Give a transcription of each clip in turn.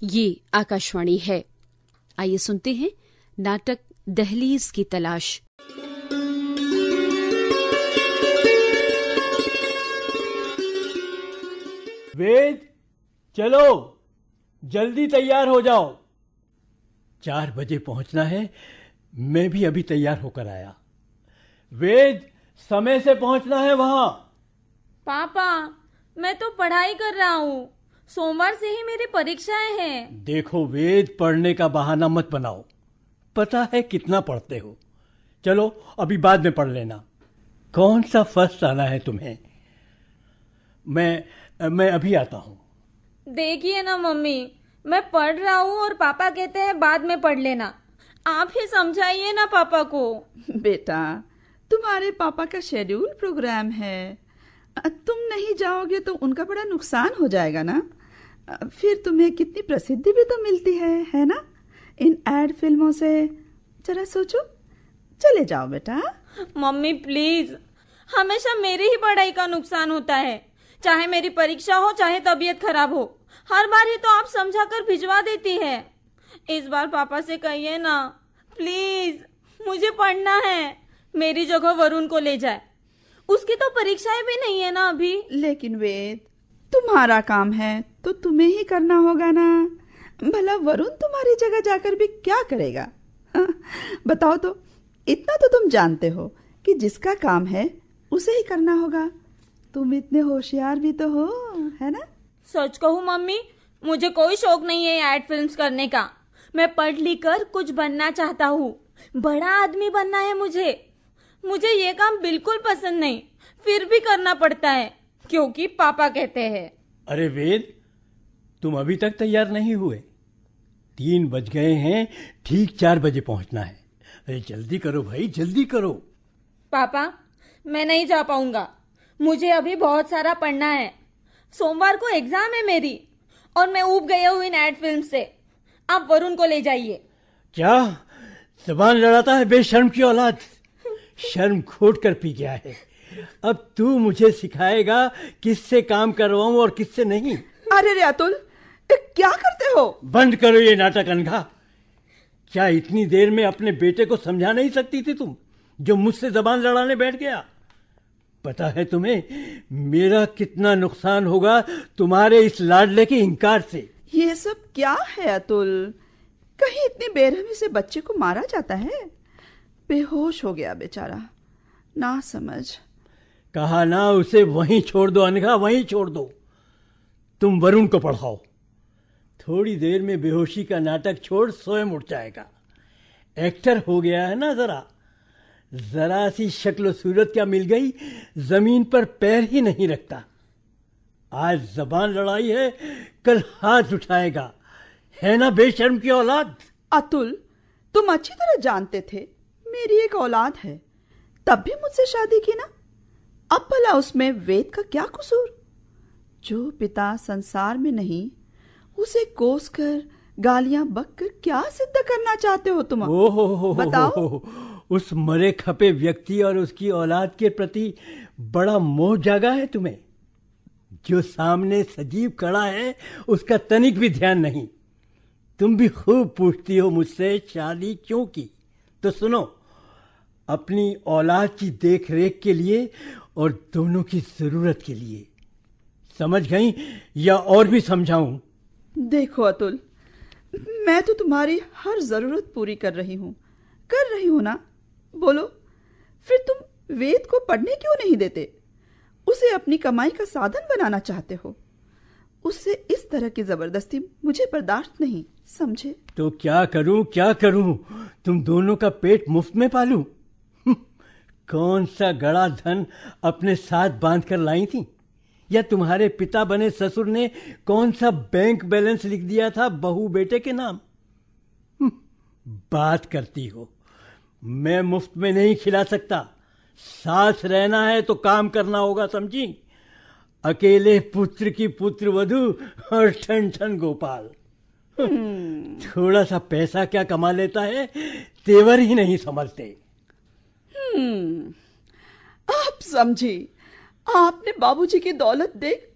ये आकाशवाणी है। आइए सुनते हैं नाटक दहलीज की तलाश। वेद, चलो जल्दी तैयार हो जाओ। 4 बजे पहुंचना है। मैं भी अभी तैयार होकर आया। वेद, समय से पहुंचना है वहां। पापा, मैं तो पढ़ाई कर रहा हूँ। सोमवार से ही मेरी परीक्षाएं हैं। देखो वेद, पढ़ने का बहाना मत बनाओ। पता है कितना पढ़ते हो। चलो अभी बाद में पढ़ लेना। कौन सा फर्स्ट आना है तुम्हें? मैं अभी आता हूँ। देखिए ना मम्मी, मैं पढ़ रहा हूँ और पापा कहते हैं बाद में पढ़ लेना। आप ही समझाइए ना पापा को। बेटा, तुम्हारे पापा का शेड्यूल प्रोग्राम है। तुम नहीं जाओगे तो उनका बड़ा नुकसान हो जाएगा ना। फिर तुम्हें कितनी प्रसिद्धि भी तो मिलती है ना, इन एड फिल्मों से। जरा सोचो। चले जाओ बेटा। मम्मी प्लीज, हमेशा मेरी ही पढ़ाई का नुकसान होता है। चाहे मेरी परीक्षा हो, चाहे तबीयत खराब हो, हर बार ही तो आप समझा कर भिजवा देती है। इस बार पापा से कहिए ना प्लीज, मुझे पढ़ना है। मेरी जगह वरुण को ले जाए। उसकी तो परीक्षाएं भी नहीं है ना अभी। लेकिन वेद, तुम्हारा काम है तो तुम्हें ही करना होगा ना। भला वरुण तुम्हारी जगह जाकर भी क्या करेगा? बताओ तो। इतना तो तुम जानते हो कि जिसका काम है उसे ही करना होगा। तुम इतने होशियार भी तो हो, है ना? सच कहूँ मम्मी, मुझे कोई शौक नहीं है एड फिल्म्स करने का। मैं पढ़ लिख कर कुछ बनना चाहता हूँ। बड़ा आदमी बनना है मुझे ये काम बिल्कुल पसंद नहीं, फिर भी करना पड़ता है क्योंकि पापा कहते हैं। अरे वेद, तुम अभी तक तैयार नहीं हुए। 3 बज गए हैं। ठीक 4 बजे पहुंचना है। अरे जल्दी करो भाई, जल्दी करो। पापा, मैं नहीं जा पाऊंगा। मुझे अभी बहुत सारा पढ़ना है। सोमवार को एग्जाम है मेरी और मैं ऊब गया हूँ इन एड फिल्म से। आप वरुण को ले जाइए। क्या जबान लड़ाता है बेशर्म की औलाद। शर्म खोट कर पी गया है। अब तू मुझे सिखाएगा किससे काम करवाऊं और किससे नहीं। अरे रे अतुल, क्या करते हो? बंद करो ये नाटक अनघा। क्या इतनी देर में अपने बेटे को समझा नहीं सकती थी तुम, जो मुझसे जबान लड़ाने बैठ गया? पता है तुम्हें मेरा कितना नुकसान होगा तुम्हारे इस लाडले के इंकार से? ये सब क्या है अतुल? कहीं इतनी बेरहमी से बच्चे को मारा जाता है? बेहोश हो गया बेचारा, ना समझ। कहा ना उसे वहीं छोड़ दो अनघा, वहीं छोड़ दो। तुम वरुण को पढ़ाओ। थोड़ी देर में बेहोशी का नाटक छोड़ स्वयं उठ जाएगा। एक्टर हो गया है ना। जरा सी शक्ल सूरत क्या मिल गई, जमीन पर पैर ही नहीं रखता। आज जबान लड़ाई है, कल हाथ उठाएगा, है ना बेशर्म की औलाद। अतुल, तुम अच्छी तरह जानते थे मेरी एक औलाद है, तब भी मुझसे शादी की ना। अब भला उसमें वेद का क्या कसूर? जो पिता संसार में नहीं, उसे कोस कर गालियां बककर क्या सिद्ध करना चाहते हो तुम? ओहो, बताओ। उस मरे खपे व्यक्ति और उसकी औलाद के प्रति बड़ा मोह जागा है तुम्हें। जो सामने सजीव खड़ा है उसका तनिक भी ध्यान नहीं। तुम भी खूब पूछती हो मुझसे शादी क्यों की। तो सुनो, अपनी औलाद की देख रेख के लिए और दोनों की जरूरत के लिए। समझ गई या और भी समझाऊं? देखो अतुल, मैं तो तुम्हारी हर जरूरत पूरी कर रही हूं ना। बोलो, फिर तुम वेद को पढ़ने क्यों नहीं देते? उसे अपनी कमाई का साधन बनाना चाहते हो। उससे इस तरह की जबरदस्ती मुझे बर्दाश्त नहीं, समझे? तो क्या करूं? तुम दोनों का पेट मुफ्त में पालूं? कौन सा गड़ा धन अपने साथ बांध कर लाई थी? या तुम्हारे पिता बने ससुर ने कौन सा बैंक बैलेंस लिख दिया था बहू बेटे के नाम? बात करती हो। मैं मुफ्त में नहीं खिला सकता। साथ रहना है तो काम करना होगा, समझी? अकेले पुत्र की पुत्र वधू और ठन ठन गोपाल। थोड़ा सा पैसा क्या कमा लेता है, तेवर ही नहीं संभलते। आप समझी, आपने बाबूजी की दौलत देख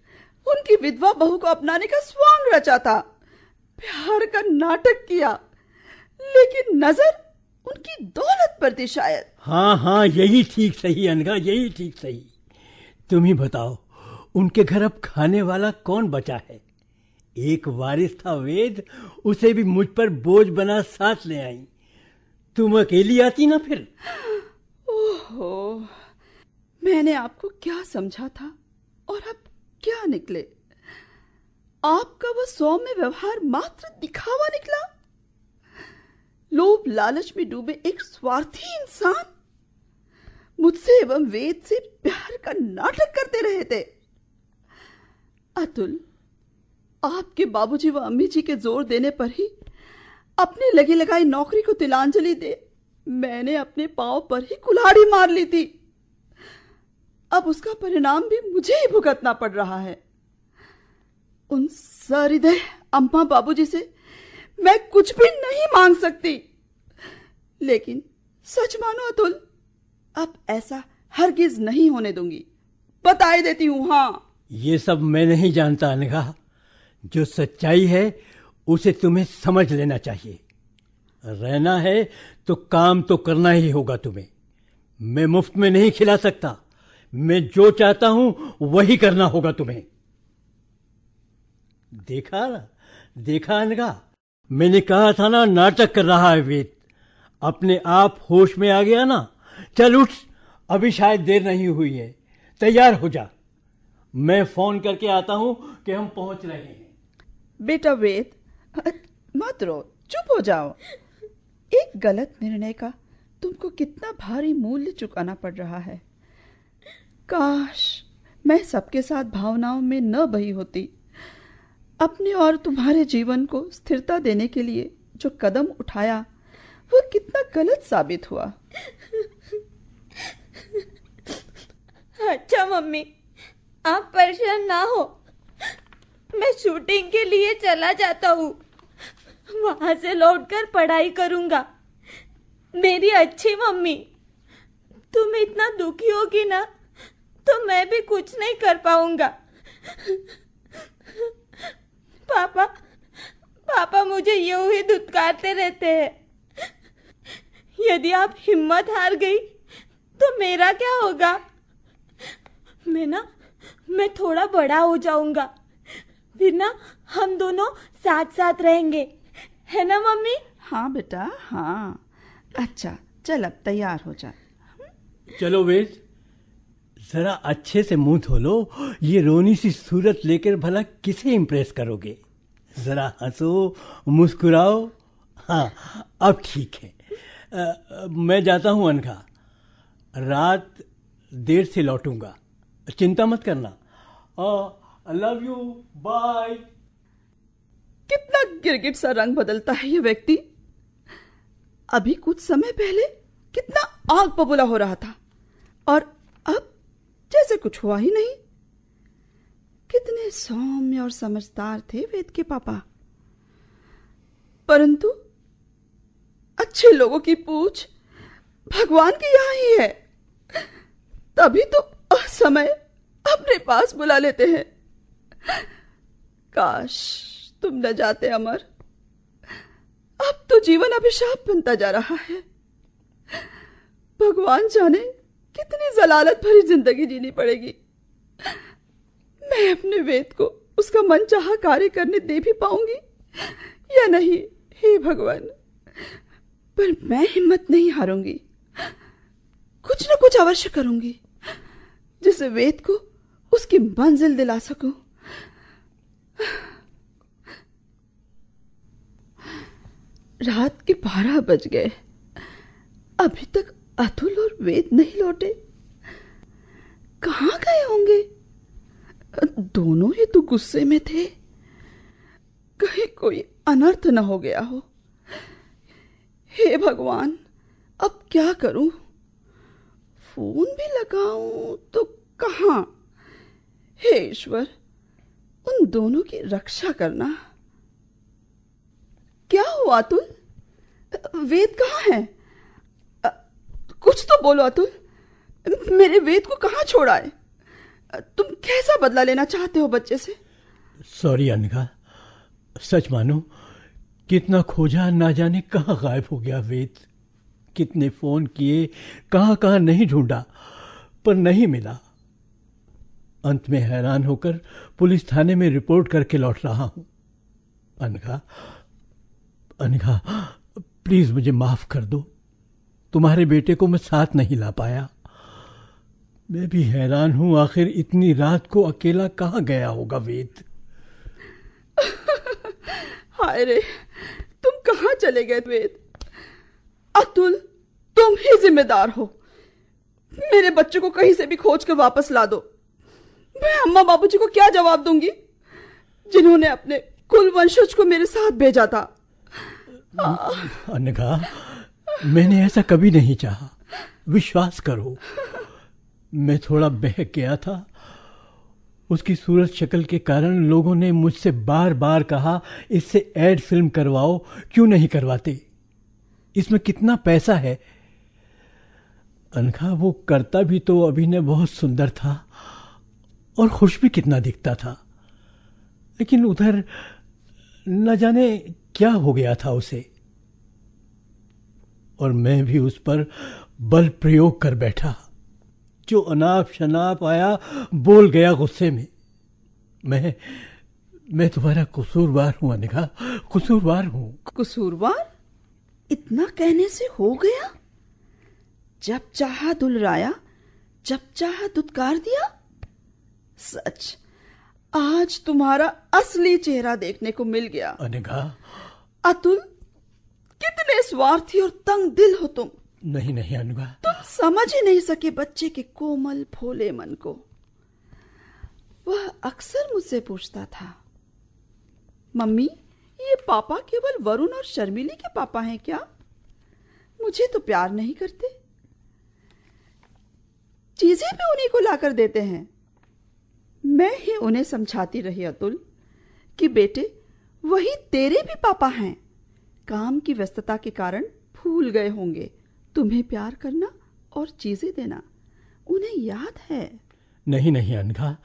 उनकी विधवा बहू को अपनाने का स्वांग रचा था। प्यार का नाटक किया, लेकिन नजर उनकी दौलत पर थी शायद। हाँ हाँ, यही ठीक सही अनघा, यही ठीक सही। तुम ही बताओ, उनके घर अब खाने वाला कौन बचा है? एक वारिस था वेद, उसे भी मुझ पर बोझ बना साथ ले आई। तुम अकेली आती ना फिर। ओहो, मैंने आपको क्या समझा था और अब क्या निकले? आपका वह सौम्य व्यवहार मात्र दिखावा निकला। लोभ लालच में डूबे एक स्वार्थी इंसान मुझसे एवं वेद से प्यार का नाटक करते रहे थे। अतुल, आपके बाबूजी व अम्मी जी के जोर देने पर ही अपनी लगी लगाई नौकरी को तिलांजलि दे मैंने अपने पांव पर ही कुल्हाड़ी मार ली थी। अब उसका परिणाम भी मुझे ही भुगतना पड़ रहा है। उन सहृदय अम्मा बाबूजी से मैं कुछ भी नहीं मांग सकती, लेकिन सच मानो अतुल, अब ऐसा हरगिज नहीं होने दूंगी, बताई देती हूं। हाँ, ये सब मैं नहीं जानता अनघा। जो सच्चाई है उसे तुम्हें समझ लेना चाहिए। रहना है तो काम तो करना ही होगा तुम्हें। मैं मुफ्त में नहीं खिला सकता। मैं जो चाहता हूं वही करना होगा तुम्हें। देखा अनघा, मैंने कहा था ना, नाटक कर रहा है वेद। अपने आप होश में आ गया ना। चल उठ, अभी शायद देर नहीं हुई है, तैयार हो जा। मैं फोन करके आता हूं कि हम पहुंच रहे हैं। बेटा वेद, मत रो, चुप हो जाओ। एक गलत निर्णय का तुमको कितना भारी मूल्य चुकाना पड़ रहा है। काश मैं सबके साथ भावनाओं में न बही होती। अपने और तुम्हारे जीवन को स्थिरता देने के लिए जो कदम उठाया वह कितना गलत साबित हुआ। अच्छा मम्मी, आप परेशान ना हो, मैं शूटिंग के लिए चला जाता हूँ। वहां से लौटकर पढ़ाई करूंगा। मेरी अच्छी मम्मी, तुम इतना दुखी होगी ना तो मैं भी कुछ नहीं कर पाऊंगा। पापा मुझे यूं ही धुतकारते रहते हैं। यदि आप हिम्मत हार गई तो मेरा क्या होगा? मैं थोड़ा बड़ा हो जाऊंगा, फिर ना हम दोनों साथ साथ रहेंगे, है ना मम्मी? हाँ बेटा, हाँ। अच्छा चल, अब तैयार हो जा। चलो वेद, जरा अच्छे से मुंह धो लो। ये रोनी सी सूरत लेकर भला किसे इम्प्रेस करोगे? जरा हंसो, मुस्कुराओ। हाँ, अब ठीक है। मैं जाता हूं अनघा, रात देर से लौटूंगा, चिंता मत करना। Love you, bye. कितना गिरगिट सा रंग बदलता है ये व्यक्ति। अभी कुछ समय पहले कितना आग बबूला हो रहा था और अब जैसे कुछ हुआ ही नहीं। कितने सौम्य और समझदार थे वेद के पापा, परंतु अच्छे लोगों की पूछ भगवान के यहाँ ही है, तभी तो असमय अपने पास बुला लेते हैं। काश तुम न जाते अमर, अब तो जीवन अभिशाप बनता जा रहा है। भगवान जाने कितनी जलालत भरी जिंदगी जीनी पड़ेगी। मैं अपने वेद को उसका मनचाहा कार्य करने दे भी पाऊंगी या नहीं, हे भगवान। पर मैं हिम्मत नहीं हारूंगी, कुछ न कुछ अवश्य करूंगी जिससे वेद को उसकी मंजिल दिला सकूं। रात के 12 बज गए, अभी तक अतुल और वेद नहीं लौटे। कहाँ गए होंगे? दोनों ही तो गुस्से में थे, कहीं कोई अनर्थ न हो गया हो। हे भगवान, अब क्या करूं? फोन भी लगाऊं तो कहां? हे ईश्वर, उन दोनों की रक्षा करना। क्या हुआ अतुल? वेद कहाँ है? कुछ तो बोलो अतुल, मेरे वेद को कहाँ छोड़ा है? तुम कैसा बदला लेना चाहते हो बच्चे से? सॉरी अनघा, सच मानो कितना खोजा, ना जाने कहाँ गायब हो गया वेद। कितने फोन किए, कहाँ कहाँ नहीं ढूंढा, पर नहीं मिला। अंत में हैरान होकर पुलिस थाने में रिपोर्ट करके लौट रहा हूं। अनघा, अनघा, प्लीज मुझे माफ कर दो। तुम्हारे बेटे को मैं साथ नहीं ला पाया। मैं भी हैरान हूं, आखिर इतनी रात को अकेला कहाँ गया होगा वेद। हाय रे, तुम कहाँ चले गए वेद? अतुल, तुम ही जिम्मेदार हो। मेरे बच्चे को कहीं से भी खोज कर वापस ला दो। मैं अम्मा बाबूजी को क्या जवाब दूंगी, जिन्होंने अपने कुल वंशज को मेरे साथ भेजा था। अनघा, मैंने ऐसा कभी नहीं चाहा, विश्वास करो। मैं थोड़ा बहक गया था। उसकी सूरत शक्ल के कारण लोगों ने मुझसे बार बार कहा, इससे एड फिल्म करवाओ, क्यों नहीं करवाते, इसमें कितना पैसा है। अनघा, वो करता भी तो अभिनय बहुत सुंदर था और खुश भी कितना दिखता था, लेकिन उधर न जाने क्या हो गया था उसे, और मैं भी उस पर बल प्रयोग कर बैठा। जो अनाप शनाप आया बोल गया गुस्से में। मैं तुम्हारा कसूरवार हूं अनघा, कसूरवार हूं। कसूरवार? इतना कहने से हो गया? जब चाहा दुलराया, जब चाहा दुत्कार दिया। सच, आज तुम्हारा असली चेहरा देखने को मिल गया। अनघा। अतुल, कितने स्वार्थी और तंग दिल हो तुम। नहीं नहीं अनघा, तुम समझ ही नहीं सके बच्चे के कोमल भोले मन को। वह अक्सर मुझसे पूछता था, मम्मी, ये पापा केवल वरुण और शर्मिली के पापा हैं क्या? मुझे तो प्यार नहीं करते। चीजें भी उन्हीं को लाकर देते हैं। मैं ही उन्हें समझाती रही अतुल कि बेटे, वही तेरे भी पापा हैं। काम की व्यस्तता के कारण भूल गए होंगे तुम्हें प्यार करना और चीजें देना। उन्हें याद है। नहीं नहीं अनघा,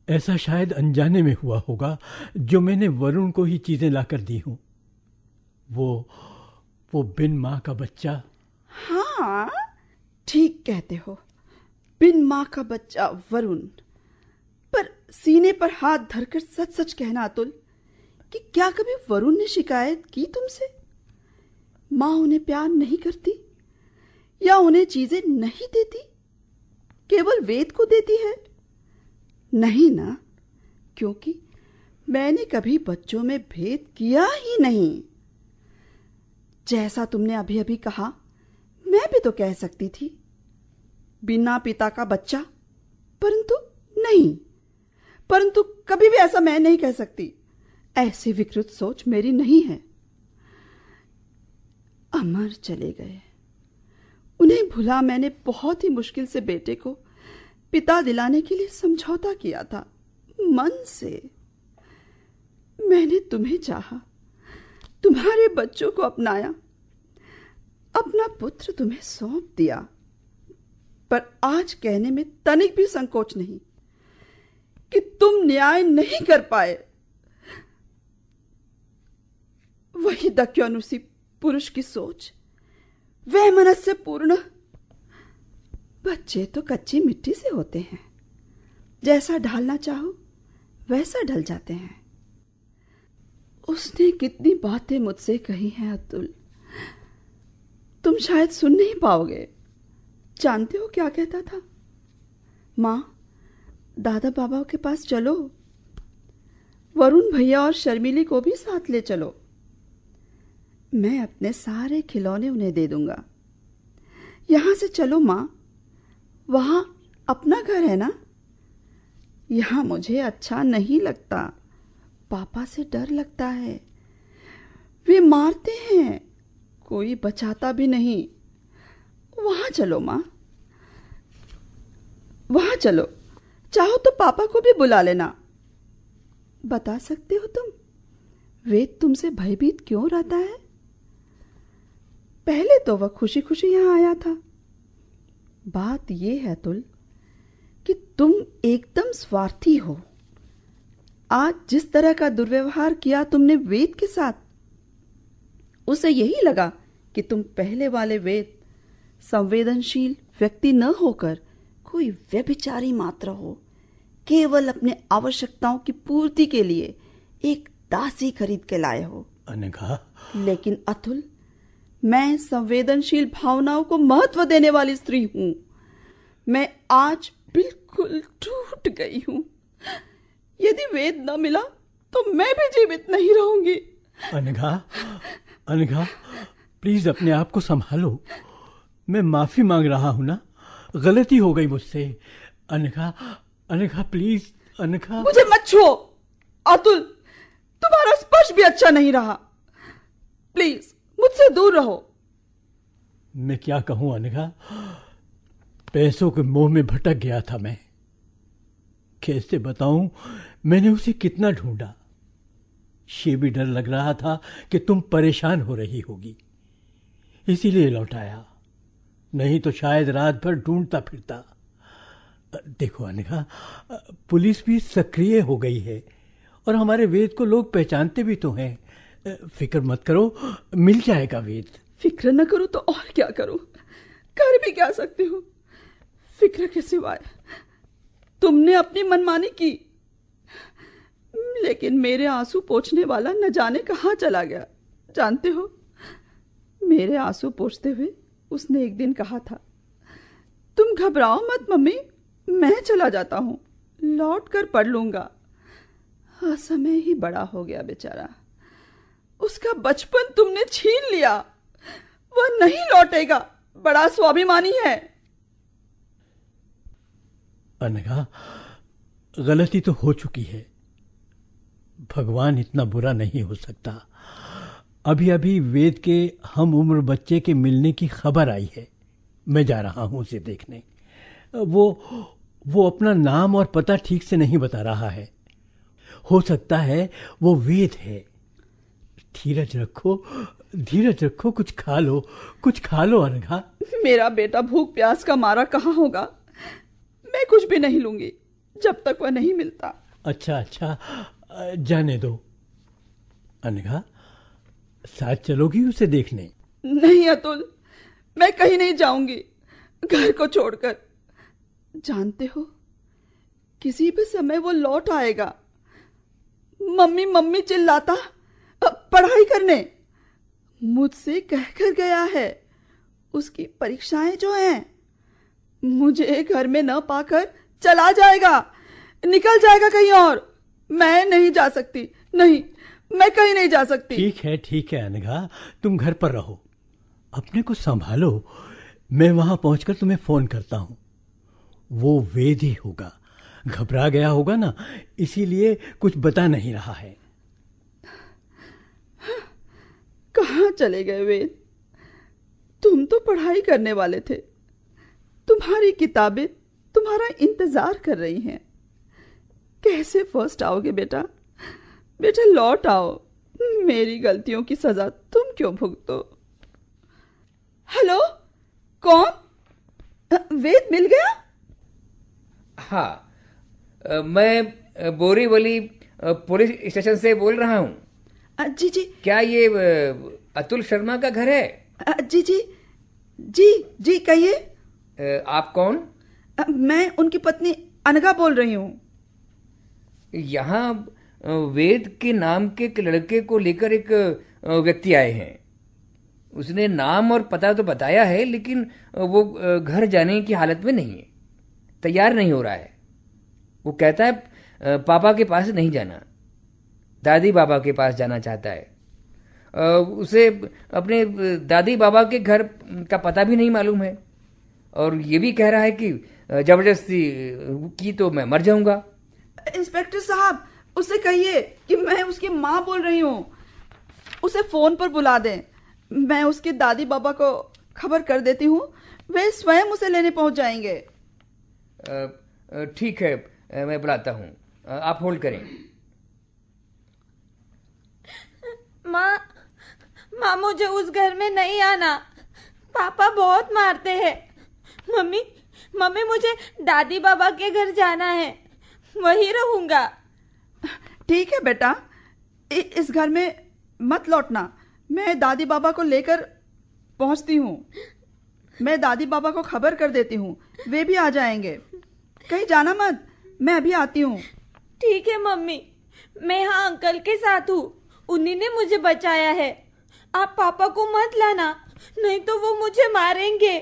ऐसा शायद अनजाने में हुआ होगा, जो मैंने वरुण को ही चीजें लाकर दी हूं। वो बिन मां का बच्चा। हाँ, ठीक कहते हो, बिन मां का बच्चा वरुण। पर सीने पर हाथ धरकर सच सच कहना अतुल, कि क्या कभी वरुण ने शिकायत की तुमसे? मां उन्हें प्यार नहीं करती या उन्हें चीजें नहीं देती, केवल वेद को देती है? नहीं ना, क्योंकि मैंने कभी बच्चों में भेद किया ही नहीं। जैसा तुमने अभी अभी कहा, मैं भी तो कह सकती थी, बिना पिता का बच्चा, परंतु कभी भी ऐसा मैं नहीं कह सकती। ऐसी विकृत सोच मेरी नहीं है। अमर चले गए, उन्हें भुला मैंने बहुत ही मुश्किल से बेटे को पिता दिलाने के लिए समझौता किया था, मन से। मैंने तुम्हें चाहा, तुम्हारे बच्चों को अपनाया, अपना पुत्र तुम्हें सौंप दिया। पर आज कहने में तनिक भी संकोच नहीं कि तुम न्याय नहीं कर पाए। वही दक्यानुसी पुरुष की सोच, वह मनस्य पूर्ण। बच्चे तो कच्ची मिट्टी से होते हैं, जैसा ढालना चाहो वैसा ढल जाते हैं। उसने कितनी बातें मुझसे कही हैं अतुल, तुम शायद सुन नहीं पाओगे। जानते हो क्या कहता था? मां, दादा बाबा के पास चलो, वरुण भैया और शर्मिली को भी साथ ले चलो। मैं अपने सारे खिलौने उन्हें दे दूंगा। यहां से चलो मां, वहां अपना घर है ना। यहां मुझे अच्छा नहीं लगता, पापा से डर लगता है, वे मारते हैं, कोई बचाता भी नहीं। वहां चलो मां, वहां चलो। चाहो तो पापा को भी बुला लेना। बता सकते हो तुम, वेद तुमसे भयभीत क्यों रहता है? पहले तो वह खुशी खुशी यहां आया था। बात यह है अतुल कि तुम एकदम स्वार्थी हो। आज जिस तरह का दुर्व्यवहार किया तुमने वेद के साथ, उसे यही लगा कि तुम पहले वाले वेद संवेदनशील व्यक्ति न होकर कोई व्यभिचारी मात्र हो, केवल अपने आवश्यकताओं की पूर्ति के लिए एक दासी खरीद के लाए हो। अनघा, लेकिन अतुल, मैं संवेदनशील भावनाओं को महत्व देने वाली स्त्री हूं। मैं आज बिल्कुल टूट गई हूं। यदि वेद न मिला तो मैं भी जीवित नहीं रहूंगी। अनघा, अनघा, प्लीज अपने आप को संभालो। मैं माफी मांग रहा हूं ना, गलती हो गई मुझसे। अनघा, अनघा प्लीज, अनघा। मुझे मत छुओ अतुल, तुम्हारा स्पर्श भी अच्छा नहीं रहा। प्लीज मुझसे दूर रहो। मैं क्या कहूं अनघा, पैसों के मोह में भटक गया था मैं। कैसे बताऊं मैंने उसे कितना ढूंढा। ये भी डर लग रहा था कि तुम परेशान हो रही होगी, इसीलिए लौट आया, नहीं तो शायद रात भर ढूंढता फिरता। देखो अनघा, पुलिस भी सक्रिय हो गई है और हमारे वेद को लोग पहचानते भी तो हैं। फिक्र मत करो, मिल जाएगा वेद। फिक्र न करूं तो और क्या करूं, कर भी क्या सकती हूँ। फिक्र के सिवाय तुमने अपनी मनमानी की, लेकिन मेरे आंसू पोंछने वाला न जाने कहां चला गया। जानते हो, मेरे आंसू पोंछते हुए उसने एक दिन कहा था, तुम घबराओ मत मम्मी, मैं चला जाता हूं, लौट कर पढ़ लूंगा। असमय ही बड़ा हो गया बेचारा। उसका बचपन तुमने छीन लिया, वह नहीं लौटेगा। बड़ा स्वाभिमानी है। अनघा, गलती तो हो चुकी है, भगवान इतना बुरा नहीं हो सकता। अभी अभी वेद के हम उम्र बच्चे के मिलने की खबर आई है, मैं जा रहा हूं उसे देखने। वो अपना नाम और पता ठीक से नहीं बता रहा है। हो सकता है वो वेद है। धीरज रखो, धीरज रखो, कुछ खा लो, कुछ खा लो अनघा। मेरा बेटा भूख प्यास का मारा कहाँ होगा। मैं कुछ भी नहीं लूंगी जब तक वह नहीं मिलता। अच्छा अच्छा, जाने दो। अनघा, साथ चलोगी उसे देखने? नहीं अतुल, मैं कहीं नहीं जाऊंगी घर को छोड़कर। जानते हो, किसी भी समय वो लौट आएगा। मम्मी मम्मी चिल्लाता पढ़ाई करने मुझसे कहकर गया है। उसकी परीक्षाएं जो हैं, मुझे घर में न पाकर चला जाएगा, निकल जाएगा कहीं और। मैं नहीं जा सकती, नहीं, मैं कहीं नहीं जा सकती। ठीक है अनघा, तुम घर पर रहो, अपने को संभालो। मैं वहां पहुंचकर तुम्हें फोन करता हूं। वो वेद ही होगा, घबरा गया होगा ना, इसीलिए कुछ बता नहीं रहा है। कहाँ चले गए वेद? तुम तो पढ़ाई करने वाले थे। तुम्हारी किताबें तुम्हारा इंतजार कर रही हैं। कैसे फर्स्ट आओगे बेटा? बेटा लौट आओ, मेरी गलतियों की सजा तुम क्यों भुगतो? हेलो, कौन? वेद मिल गया? हाँ, मैं बोरीवली पुलिस स्टेशन से बोल रहा हूँ। जी जी। क्या ये अतुल शर्मा का घर है? जी जी जी जी, कहिए। आप कौन? मैं उनकी पत्नी अनघा बोल रही हूँ। यहाँ वेद के नाम के एक लड़के को लेकर एक व्यक्ति आए हैं। उसने नाम और पता तो बताया है, लेकिन वो घर जाने की हालत में नहीं है, तैयार नहीं हो रहा है। वो कहता है पापा के पास नहीं जाना, दादी बाबा के पास जाना चाहता है। उसे अपने दादी बाबा के घर का पता भी नहीं मालूम है, और ये भी कह रहा है कि जबरदस्ती की तो मैं मर जाऊंगा। इंस्पेक्टर साहब, उसे कहिए कि मैं उसकी माँ बोल रही हूँ, उसे फोन पर बुला दें। मैं उसके दादी बाबा को खबर कर देती हूँ, वे स्वयं उसे लेने पहुंच जाएंगे। ठीक है, मैं बुलाता हूँ, आप होल्ड करें। माँ मुझे उस घर में नहीं आना, पापा बहुत मारते हैं। मम्मी मुझे दादी बाबा के घर जाना है, वहीं रहूंगा। ठीक है बेटा, इस घर में मत लौटना, मैं दादी बाबा को लेकर पहुंचती हूँ। मैं दादी बाबा को खबर कर देती हूँ, वे भी आ जाएंगे। कहीं जाना मत, मैं अभी आती हूँ। ठीक है मम्मी, मैं यहाँ अंकल के साथ हूँ, उन्हीं ने मुझे बचाया है। आप पापा को मत लाना, नहीं तो वो मुझे मारेंगे,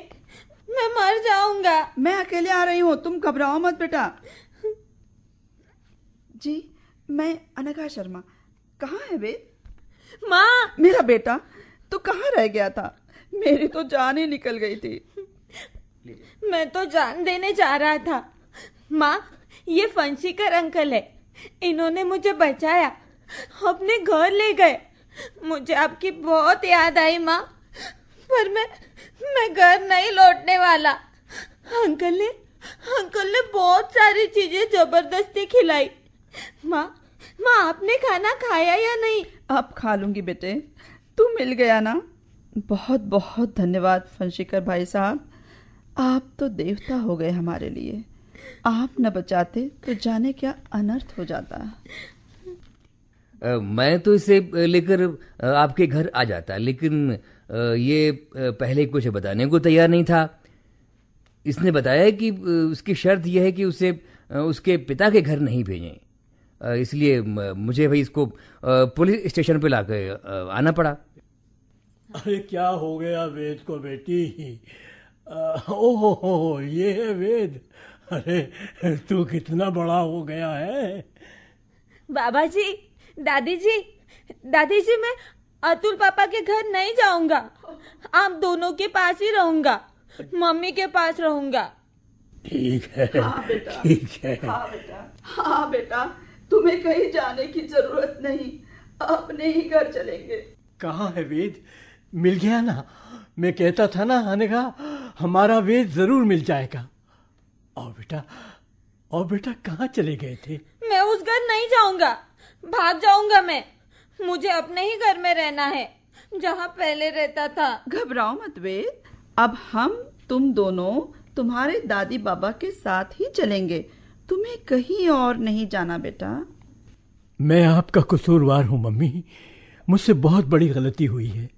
मैं मर जाऊंगा। मैं अकेले आ रही हूँ, तुम घबराओ मत बेटा। जी, मैं अनघा शर्मा। कहाँ है वे? माँ! मेरा बेटा तो कहाँ रह गया था? मेरी तो जान ही निकल गई थी। मैं तो जान देने जा रहा था। माँ, ये फंशीकर अंकल है, इन्होंने मुझे बचाया, अपने घर ले गए। मुझे आपकी बहुत याद आई माँ, पर मैं घर नहीं लौटने वाला। अंकल ने बहुत सारी चीजें जबरदस्ती खिलाई। माँ, आपने खाना खाया या नहीं? अब खा लूंगी बेटे, तू मिल गया ना। बहुत बहुत धन्यवाद फंशीकर भाई साहब, आप तो देवता हो गए हमारे लिए। आप न बचाते तो जाने क्या अनर्थ हो जाता। मैं तो इसे लेकर आपके घर आ जाता, लेकिन ये पहले कुछ बताने को तैयार नहीं था। इसने बताया कि उसकी शर्त यह है कि उसे उसके पिता के घर नहीं भेजें, इसलिए मुझे भाई इसको पुलिस स्टेशन पे लाकर आना पड़ा। अरे क्या हो गया वेद को बेटी? ओहो, ये है वेद। अरे तू कितना बड़ा हो गया है। बाबा जी, दादी जी, मैं अतुल पापा के घर नहीं जाऊंगा, आप दोनों के पास ही रहूंगा, मम्मी के पास रहूंगा। ठीक है। हाँ बेटा, ठीक है। हाँ बेटा, तुम्हें कहीं जाने की जरूरत नहीं, अपने ही घर चलेंगे। कहाँ है वेद? मिल गया ना? मैं कहता था ना अनघा, हमारा वेद जरूर मिल जाएगा। और बेटा कहाँ चले गए थे? मैं उस घर नहीं जाऊंगा, भाग जाऊंगा मैं। मुझे अपने ही घर में रहना है, जहाँ पहले रहता था। घबराओ मत वेद, अब हम तुम दोनों तुम्हारे दादी बाबा के साथ ही चलेंगे, तुम्हें कहीं और नहीं जाना बेटा। मैं आपका कसूरवार हूँ मम्मी, मुझसे बहुत बड़ी गलती हुई है,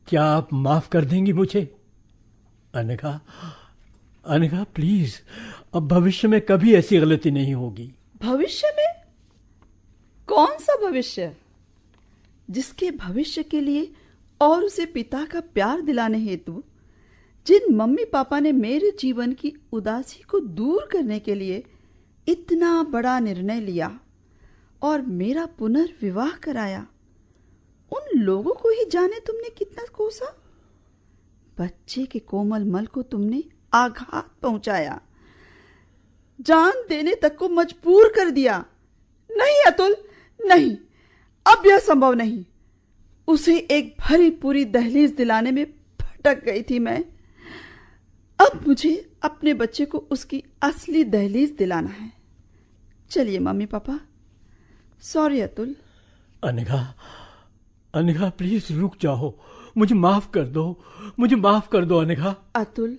क्या आप माफ कर देंगी मुझे? अनघा प्लीज, अब भविष्य में कभी ऐसी गलती नहीं होगी। भविष्य में? कौन सा भविष्य? जिसके भविष्य के लिए और उसे पिता का प्यार दिलाने हेतु जिन मम्मी पापा ने मेरे जीवन की उदासी को दूर करने के लिए इतना बड़ा निर्णय लिया और मेरा पुनर्विवाह कराया, उन लोगों को ही जाने तुमने कितना कोसा। बच्चे के कोमल मल को तुमने आघात पहुंचाया, जान देने तक को मजबूर कर दिया। नहीं अतुल, नहीं, अब यह संभव नहीं। उसे एक भरी पूरी दहलीज दिलाने में भटक गई थी मैं। अब मुझे अपने बच्चे को उसकी असली दहलीज दिलाना है। चलिए mummy papa. Sorry Atul. Anagha please रुक जाओ, मुझे माफ कर दो अनघा। अतुल,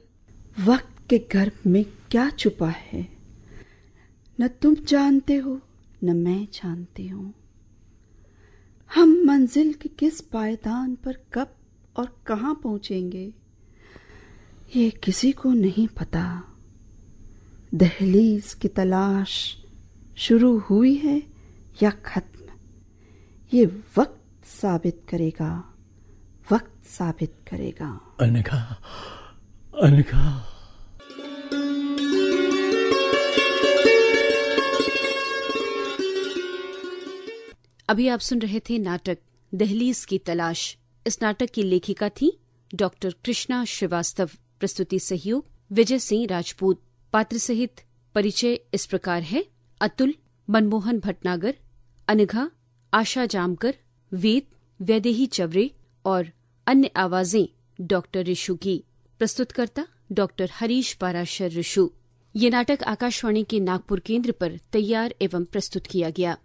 वक्त के गर्भ में क्या छुपा है, न तुम जानते हो न मैं जानती हूँ। हम मंजिल के किस पायदान पर कब और कहाँ पहुंचेंगे ये किसी को नहीं पता। दहलीज की तलाश शुरू हुई है या खत्म, ये वक्त साबित करेगा, वक्त साबित करेगा। अनघा अभी आप सुन रहे थे नाटक दहलीज की तलाश। इस नाटक की लेखिका थी डॉक्टर कृष्णा श्रीवास्तव। प्रस्तुति सहयोग विजय सिंह राजपूत। पात्र सहित परिचय इस प्रकार है: अतुल मनमोहन भटनागर, अनघा आशा जामकर, वेद वैदेही चवरे और अन्य आवाजें डॉक्टर ऋषु की। प्रस्तुतकर्ता डॉक्टर हरीश पाराशर ऋषु। ये नाटक आकाशवाणी के नागपुर केंद्र पर तैयार एवं प्रस्तुत किया गया।